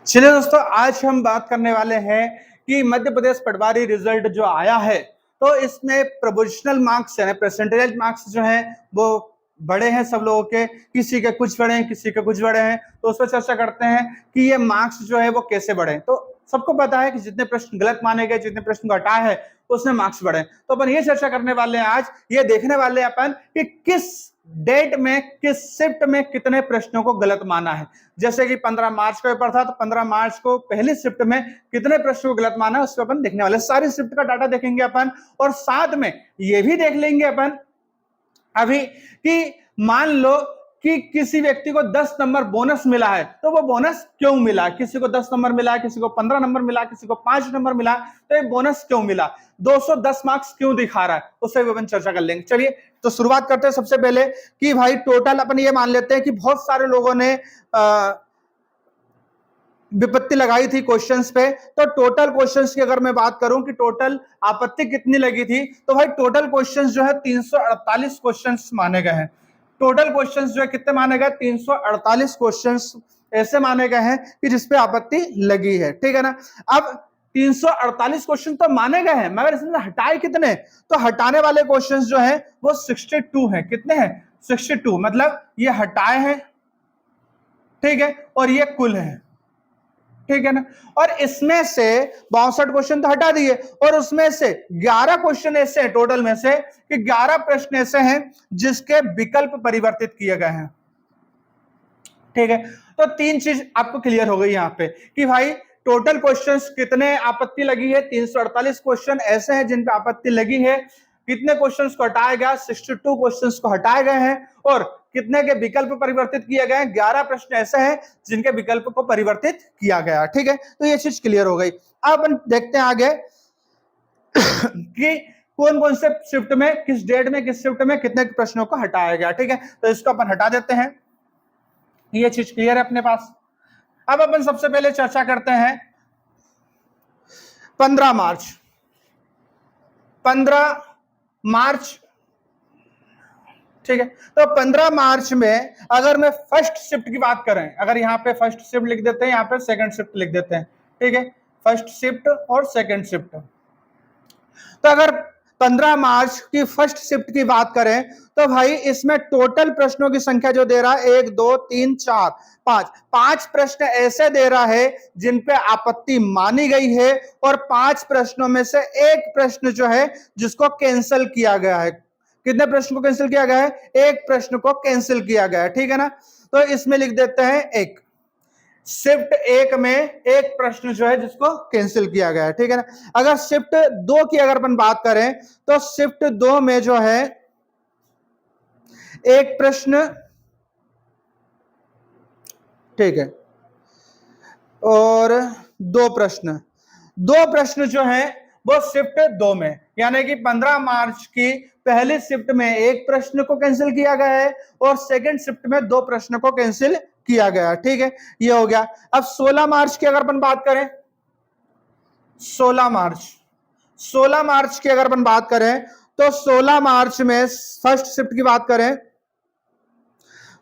चलिए दोस्तों, आज हम बात करने वाले हैं कि मध्य प्रदेश पटवारी रिजल्ट जो आया है, तो इसमें प्रोविजनल मार्क्स यानी परसेंटेज मार्क्स जो हैं वो बड़े हैं सब लोगों के, किसी के कुछ बड़े हैं, किसी के कुछ बड़े हैं। तो उस पर चर्चा करते हैं कि ये मार्क्स जो है वो कैसे बढ़े। तो सबको पता है कि जितने प्रश्न गलत माने गए, जितने प्रश्न को हटाए है, उसमें मार्क्स बढ़े। तो अपन ये चर्चा करने वाले हैं आज, ये देखने वाले हैं अपन कि किस डेट में, किस शिफ्ट में कितने प्रश्नों को गलत माना है। जैसे कि 15 मार्च का पेपर था, तो 15 मार्च को पहली शिफ्ट में कितने प्रश्नों को गलत माना है, उसको अपन देखने वाले। सारी शिफ्ट का डाटा देखेंगे अपन, और साथ में ये भी देख लेंगे अपन अभी कि मान लो कि किसी व्यक्ति को 10 नंबर बोनस मिला है, तो वो बोनस क्यों मिला। किसी को 10 नंबर मिला, किसी को 15 नंबर मिला, किसी को 5 नंबर मिला, तो ये बोनस क्यों मिला, 210 मार्क्स क्यों दिखा रहा है, उससे भी अपन चर्चा कर लेंगे। चलिए तो शुरुआत करते हैं सबसे पहले कि भाई टोटल अपन ये मान लेते हैं कि बहुत सारे लोगों ने विपत्ति लगाई थी क्वेश्चंस पे। तो टोटल क्वेश्चंस की अगर मैं बात करूं कि टोटल आपत्ति कितनी लगी थी, तो भाई टोटल क्वेश्चंस जो है 348 क्वेश्चंस माने गए हैं। टोटल क्वेश्चंस जो है कितने माने गए, 348 क्वेश्चंस ऐसे माने गए हैं कि जिसपे आपत्ति लगी है, ठीक है ना। अब 348 क्वेश्चन तो माने गए हैं, मगर इसमें हटाए कितने, तो हटाने वाले क्वेश्चंस जो है वो 62 हैं। कितने हैं, 62। मतलब ये हटाए हैं, ठीक है, और ये कुल है, ठीक है ना। और इसमें से 62 क्वेश्चन तो हटा दिए, और उसमें से 11 क्वेश्चन ऐसे हैं टोटल में से कि 11 प्रश्न ऐसे हैं जिसके विकल्प परिवर्तित किए गए हैं, ठीक है। तो तीन चीज आपको क्लियर हो गई यहां पे कि भाई टोटल क्वेश्चंस कितने आपत्ति लगी है, 348 क्वेश्चन ऐसे हैं जिन पे आपत्ति लगी है। कितने क्वेश्चंस को हटाया गया, 62 क्वेश्चंस को हटाए गए हैं, और कितने के विकल्प परिवर्तित किए गए, 11 प्रश्न ऐसे हैं जिनके विकल्प को परिवर्तित किया गया, ठीक है। तो ये चीज क्लियर हो गई। अब अपन देखते हैं आगे कि कौन कौन से शिफ्ट में, किस डेट में, किस शिफ्ट में कितने प्रश्नों को हटाया गया, ठीक है। तो इसको अपन हटा देते हैं, ये चीज क्लियर है अपने पास। अब अपन सबसे पहले चर्चा करते हैं 15 मार्च। 15 मार्च, ठीक है। तो 15 मार्च में अगर मैं फर्स्ट शिफ्ट की बात करें, अगर यहाँ पे फर्स्ट शिफ्ट लिख देते हैं, यहाँ पे सेकंड शिफ्ट लिख देते हैं, ठीक है, फर्स्ट शिफ्ट और सेकंड शिफ्ट। तो अगर 15 मार्च की फर्स्ट शिफ्ट की बात करें, तो भाई इसमें टोटल प्रश्नों की संख्या जो दे रहा है 1 2 3 4 5, 5 प्रश्न ऐसे दे रहा है जिन पे आपत्ति मानी गई है, और 5 प्रश्नों में से एक प्रश्न जो है जिसको कैंसिल किया गया है। कितने प्रश्न को कैंसिल किया गया है, एक प्रश्न को कैंसिल किया गया है, ठीक है ना। तो इसमें लिख देते हैं एक, शिफ्ट एक में एक प्रश्न जो है जिसको कैंसिल किया गया है, ठीक है ना। अगर शिफ्ट दो की अगर अपन बात करें, तो शिफ्ट दो में जो है एक प्रश्न, ठीक है, और दो प्रश्न जो है वो शिफ्ट दो में, यानी कि 15 मार्च की पहली शिफ्ट में एक प्रश्न को कैंसिल किया गया है, और सेकंड शिफ्ट में दो प्रश्न को कैंसिल किया गया, ठीक है, ये हो गया। अब 16 मार्च की अगर अपन बात करें, 16 मार्च की अगर अपन बात करें, तो 16 मार्च में फर्स्ट शिफ्ट की बात करें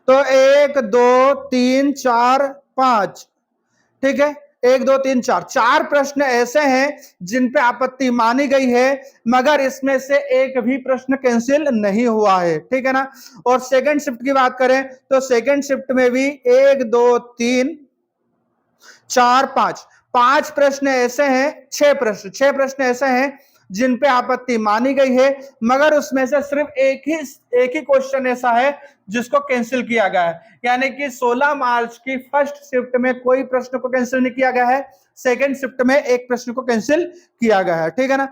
तो 1 2 3 4 5, ठीक है, 1 2 3 4, 4 प्रश्न ऐसे हैं जिन पे आपत्ति मानी गई है, मगर इसमें से एक भी प्रश्न कैंसिल नहीं हुआ है, ठीक है ना। और सेकंड शिफ्ट की बात करें, तो सेकंड शिफ्ट में भी 1 2 3 4 5, 5 प्रश्न ऐसे हैं, 6 प्रश्न ऐसे हैं जिन पे आपत्ति मानी गई है, मगर उसमें से सिर्फ एक ही क्वेश्चन ऐसा है जिसको कैंसिल किया गया है। यानी कि 16 मार्च की फर्स्ट शिफ्ट में कोई प्रश्न को कैंसिल नहीं किया गया है, सेकंड शिफ्ट में एक प्रश्न को कैंसिल किया गया है, ठीक है ना।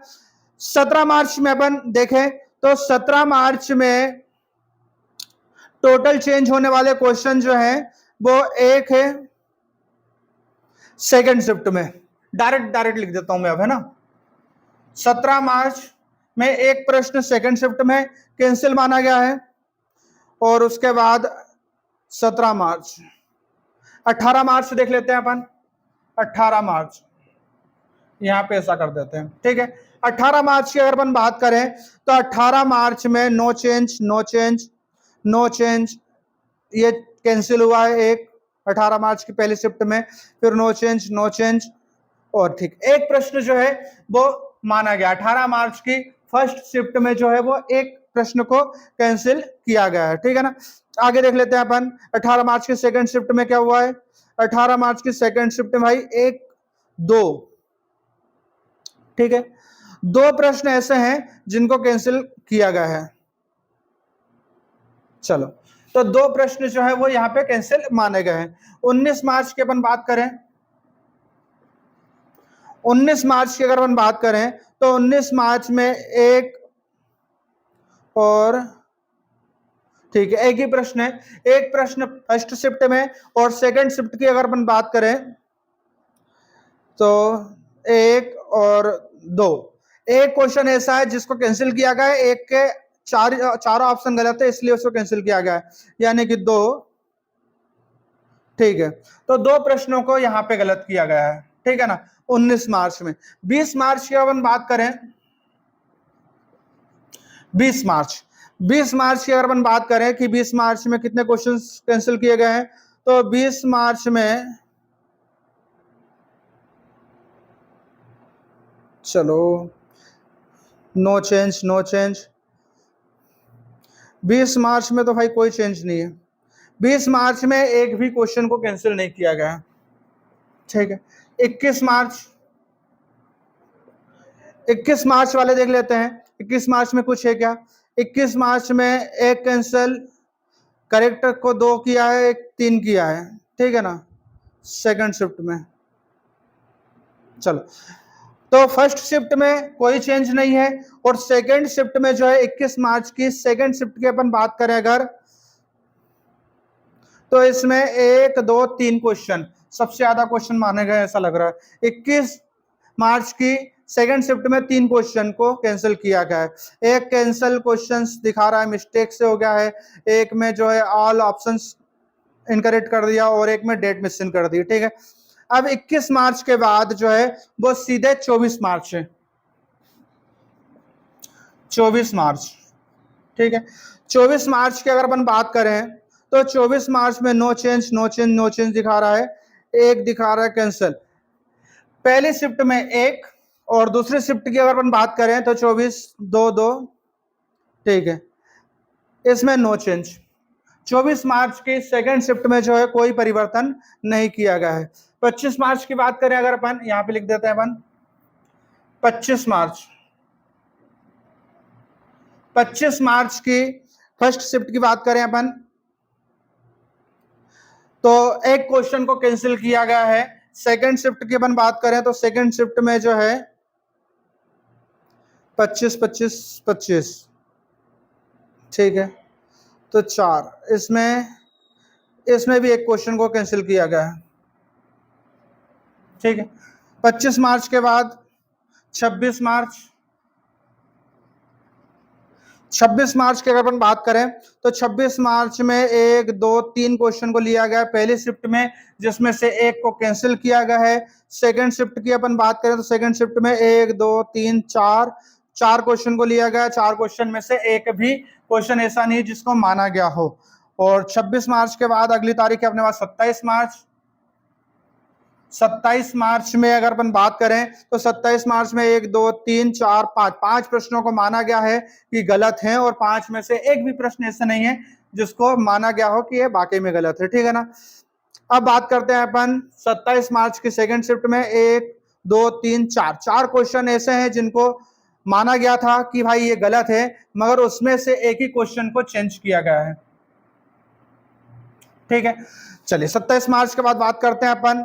17 मार्च में अपन देखें, तो 17 मार्च में टोटल चेंज होने वाले क्वेश्चन जो है वो एक है सेकंड शिफ्ट में, डायरेक्ट लिख देता हूं मैं अब, है ना। 17 मार्च में एक प्रश्न सेकंड शिफ्ट में कैंसिल माना गया है, और उसके बाद 17 मार्च, 18 मार्च देख लेते हैं अपन। 18 मार्च यहां पे ऐसा कर देते हैं, ठीक है। 18 मार्च की अगर अपन बात करें, तो 18 मार्च में नो चेंज, ये कैंसिल हुआ है एक, 18 मार्च की पहली शिफ्ट में, फिर नो चेंज। और ठीक, एक प्रश्न जो है वो माना गया 18 मार्च की फर्स्ट शिफ्ट में जो है वो एक प्रश्न को कैंसिल किया गया है, ठीक है ना। आगे देख लेते हैं अपन 18 मार्च की सेकंड शिफ्ट में क्या हुआ है। 18 मार्च की सेकंड शिफ्ट में भाई 1 2, ठीक है, 2 प्रश्न ऐसे हैं जिनको कैंसिल किया गया है। चलो, तो 2 प्रश्न जो है वो यहाँ पे कैंसिल माने गए हैं। 19 मार्च की अपन बात करें, 19 मार्च की अगर अपन बात करें तो 19 मार्च में एक और, ठीक है, एक ही प्रश्न है, एक प्रश्न फर्स्ट शिफ्ट में, और सेकंड शिफ्ट की अगर अपन बात करें तो 1 और 2, एक क्वेश्चन ऐसा है जिसको कैंसिल किया गया है, एक के चारों ऑप्शन गलत है इसलिए उसको कैंसिल किया गया है, यानी कि 2, ठीक है। तो 2 प्रश्नों को यहां पे गलत किया गया है, ठीक है ना, 19 मार्च में। 20 मार्च की अपन बात करें, 20 मार्च, 20 मार्च की अगर अपन बात करें कि 20 मार्च में कितने क्वेश्चंस कैंसिल किए गए हैं, तो 20 मार्च में, चलो, नो चेंज। 20 मार्च में तो भाई कोई चेंज नहीं है, 20 मार्च में एक भी क्वेश्चन को कैंसिल नहीं किया गया, ठीक है। 21 मार्च, 21 मार्च वाले देख लेते हैं, 21 मार्च में कुछ है क्या। 21 मार्च में एक कैंसिल, करेक्ट को 2 किया है, एक 3 किया है, ठीक है ना, सेकंड शिफ्ट में। चलो, तो फर्स्ट शिफ्ट में कोई चेंज नहीं है, और सेकंड शिफ्ट में जो है 21 मार्च की सेकंड शिफ्ट की अपन बात करें अगर, तो इसमें 1 2 3 क्वेश्चन सबसे ज्यादा क्वेश्चन माने गए ऐसा लग रहा है। 21 मार्च की सेकंड शिफ्ट में 3 क्वेश्चन को कैंसिल किया गया है, एक कैंसिल क्वेश्चन दिखा रहा है मिस्टेक से हो गया है, एक में जो है ऑल ऑप्शंस इनकरेक्ट कर दिया, और एक में डेट मिसिंग कर दी, ठीक है। अब 21 मार्च के बाद जो है वो सीधे 24 मार्च है, 24 मार्च, ठीक है। 24 मार्च की अगर अपन बात करें तो 24 मार्च में नो चेंज दिखा रहा है, एक दिखा रहा है कैंसिल। पहली शिफ्ट में एक, और दूसरी शिफ्ट की अगर अपन बात करें तो 24 2 2, ठीक है, इसमें नो चेंज। 24 मार्च की सेकंड शिफ्ट में जो है कोई परिवर्तन नहीं किया गया है। 25 मार्च की बात करें अगर अपन, यहां पे लिख देते हैं अपन 25 मार्च, 25 मार्च की फर्स्ट शिफ्ट की बात करें अपन, तो एक क्वेश्चन को कैंसिल किया गया है। सेकंड शिफ्ट की अपन बात करें तो सेकंड शिफ्ट में जो है 25, ठीक है, तो 4, इसमें भी एक क्वेश्चन को कैंसिल किया गया है, ठीक है। 25 मार्च के बाद 26 मार्च, 26 मार्च की अगर अपन बात करें तो 26 मार्च में 1 2 3 क्वेश्चन को लिया गया पहली शिफ्ट में, जिसमें से एक को कैंसिल किया गया है। सेकंड शिफ्ट की अपन बात करें तो सेकंड शिफ्ट में 1 2 3 4 क्वेश्चन को लिया गया, 4 क्वेश्चन में से एक भी क्वेश्चन ऐसा नहीं जिसको माना गया हो। और 26 मार्च के बाद अगली तारीख है अपने पास 27 मार्च। 27 मार्च में अगर अपन बात करें तो 27 मार्च में 1 2 3 4 5 प्रश्नों को माना गया है कि गलत हैं, और 5 में से एक भी प्रश्न ऐसा नहीं है जिसको माना गया हो कि ये वाकई में गलत है, ठीक है ना। अब बात करते हैं अपन 27 मार्च की सेकंड शिफ्ट में 1 2 3 4 क्वेश्चन ऐसे हैं जिनको माना गया था कि भाई ये गलत है, मगर उसमें से एक ही क्वेश्चन को चेंज किया गया है, ठीक है। चलिए 27 मार्च के बाद बात करते हैं अपन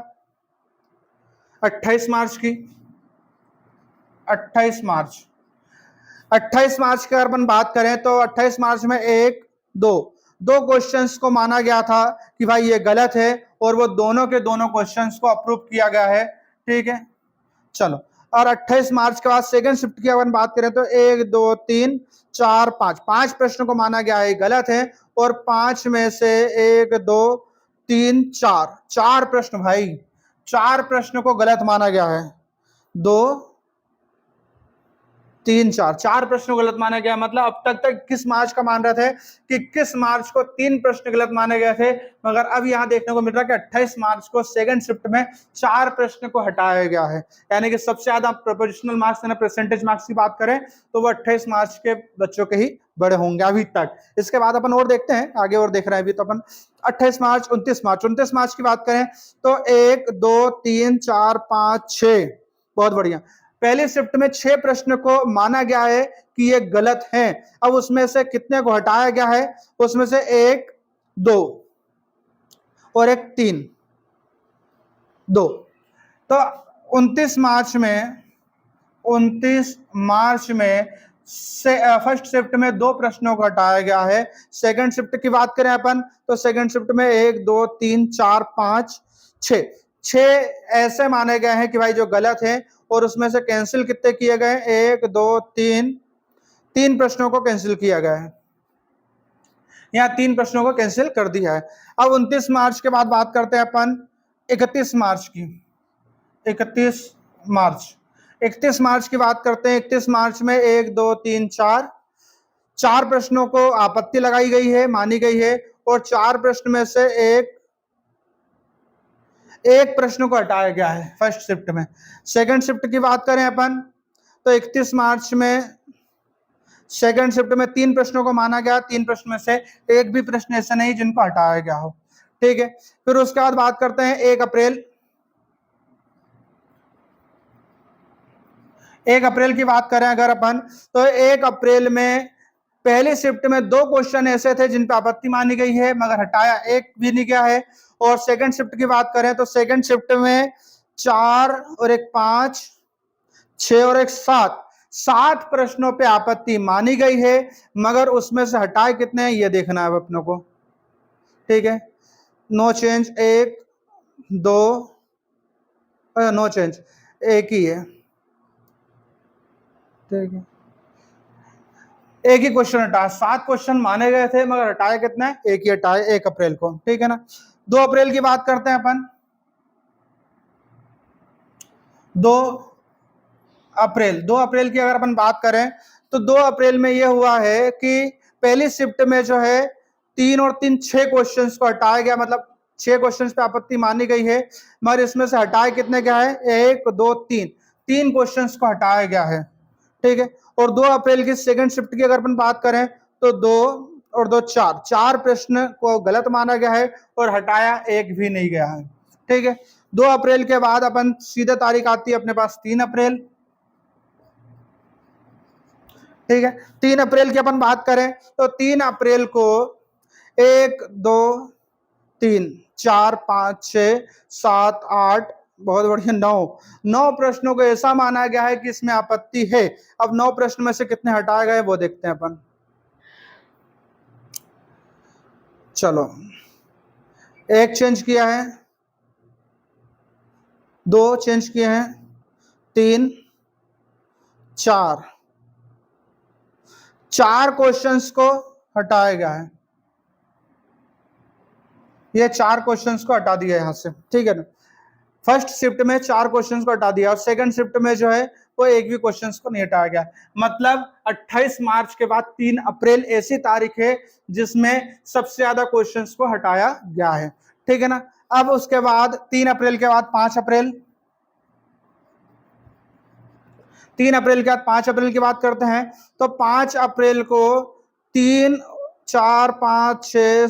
28 मार्च की। 28 मार्च, 28 मार्च की अगर अपन बात करें तो 28 मार्च में 1 2 क्वेश्चंस को माना गया था कि भाई ये गलत है, और वो दोनों के दोनों क्वेश्चंस को अप्रूव किया गया है, ठीक है। चलो, और 28 मार्च के बाद सेकंड शिफ्ट की अपन बात करें तो 1 2 3 4 5 प्रश्न को माना गया है गलत है, और 5 में से 1 2 3 4 प्रश्न, भाई 4 प्रश्न को गलत माना गया है। 2 3, 4, 4 प्रश्न गलत माना गया। मतलब अब तक किस मार्च का मान रहे थे कि 21 मार्च को 3 प्रश्न गलत माने गए थे, मगर अब यहां देखने को मिल रहा है कि 28 मार्च को सेकंड शिफ्ट में 4 प्रश्न को हटाया गया है। यानी कि सबसे ज्यादा प्रोपोर्शनल मार्क्स यानी परसेंटेज मार्क्स की बात करें तो वो 28 मार्च के बच्चों के ही बड़े होंगे अभी तक। इसके बाद अपन और देखते हैं, आगे और देख रहे हैं अभी तो अपन 28 मार्च, 29 मार्च की बात करें तो 1, 2, 3, 4, 5, 6, बहुत बढ़िया। पहली शिफ्ट में 6 प्रश्न को माना गया है कि ये गलत हैं। अब उसमें से कितने को हटाया गया है? उसमें से 1, 2 और 1, 3, 2। तो 29 मार्च में से फर्स्ट शिफ्ट में 2 प्रश्नों को हटाया गया है। सेकंड शिफ्ट की बात करें अपन तो सेकंड शिफ्ट में 1, 2, 3, 4, 5, 6 ऐसे माने गए हैं कि भाई जो गलत है, और उसमें से कैंसिल कितने किए गए? 1, 2, 3 प्रश्नों को कैंसिल किया गया है। यहाँ 3 प्रश्नों को कैंसिल कर दिया है। अब 29 मार्च के बाद बात करते हैं अपन 31 मार्च की। 31 मार्च की बात करते हैं। 31 मार्च में 1, 2, 3, 4 प्रश्नों को आपत्ति लगाई गई है, मानी गई है, और 4 प्रश्न में से एक प्रश्न को हटाया गया है फर्स्ट शिफ्ट में। सेकंड शिफ्ट की बात करें अपन तो 31 मार्च में सेकंड शिफ्ट में 3 प्रश्नों को माना गया। 3 प्रश्न में से एक भी प्रश्न ऐसा नहीं जिनको हटाया गया हो। ठीक है, फिर उसके बाद बात करते हैं 1 अप्रैल की बात करें अगर अपन तो 1 अप्रैल में पहली शिफ्ट में 2 क्वेश्चन ऐसे थे जिन पर आपत्ति मानी गई है, मगर हटाया एक भी नहीं गया है। और सेकंड शिफ्ट की बात करें तो सेकंड शिफ्ट में 4 और 1, 5, 6 और 1, 7 प्रश्नों पे आपत्ति मानी गई है, मगर उसमें से हटाए कितने हैं ये देखना है अपनों को। ठीक है, नो चेंज 1, 2, नो चेंज एक ही है। ठीक है, एक ही क्वेश्चन हटाया। 7 क्वेश्चन माने गए थे मगर हटाए कितने? एक ही हटाए 1 अप्रैल को। ठीक है ना। 2 अप्रैल की बात करते हैं अपन। 2 अप्रैल की अगर अपन बात करें तो 2 अप्रैल में यह हुआ है कि पहली शिफ्ट में जो है 3 और 3 6 क्वेश्चंस को हटाया गया। मतलब 6 क्वेश्चंस पे आपत्ति मानी गई है, मगर इसमें से हटाए कितने गया है? 1, 2, 3 क्वेश्चंस को हटाया गया है। ठीक है, और 2 अप्रैल की सेकंड शिफ्ट की अगर अपन बात करें तो 2 और 2, 4 प्रश्न को गलत माना गया है और हटाया एक भी नहीं गया है। ठीक है, 2 अप्रैल के बाद अपन सीधे तारीख आती है अपने पास 3 अप्रैल। ठीक है, 3 अप्रैल की अपन बात करें तो 3 अप्रैल को 1, 2, 3, 4, 5, 6, 7, 8, बहुत बढ़िया, 9 प्रश्नों को ऐसा माना गया है कि इसमें आपत्ति है। अब 9 प्रश्न में से कितने हटाए गए वो देखते हैं अपन। चलो, 1 चेंज किया है, 2 चेंज किए हैं, 3, 4 क्वेश्चंस को हटाया गया है। ये 4 क्वेश्चंस को हटा दिया यहां से। ठीक है ना, फर्स्ट शिफ्ट में 4 क्वेश्चंस को हटा दिया और सेकंड शिफ्ट में जो है वो एक भी क्वेश्चंस को नहीं हटाया गया। मतलब 28 मार्च के बाद 3 अप्रैल ऐसी तारीख है जिसमें सबसे ज्यादा क्वेश्चंस को हटाया गया है। ठीक है ना। अब उसके बाद 3 अप्रैल के बाद 5 अप्रैल। 3 अप्रैल के बाद 5 अप्रैल की बात करते हैं तो 5 अप्रैल को 3, 4, 5, 6,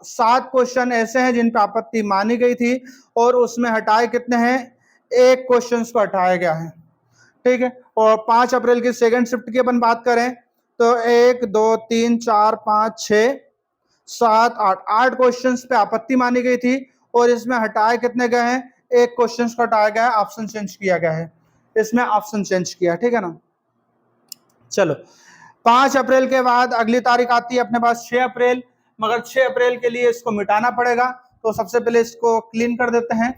7 क्वेश्चन ऐसे हैं जिन पर आपत्ति मानी गई थी और उसमें हटाए कितने हैं? 1 क्वेश्चन को हटाया गया है। ठीक है, और 5 अप्रैल की सेकंड शिफ्ट की अपन बात करें तो 1, 2, 3, 4, 5, 6, 7, 8 क्वेश्चन पे आपत्ति मानी गई थी और इसमें हटाए कितने गए हैं? 1 क्वेश्चन को हटाया गया है, ऑप्शन चेंज किया गया है, इसमें ऑप्शन चेंज किया। ठीक है ना। चलो, 5 अप्रैल के बाद अगली तारीख आती है अपने पास 6 अप्रैल, मगर 6 अप्रैल के लिए इसको मिटाना पड़ेगा तो सबसे पहले इसको क्लीन कर देते हैं।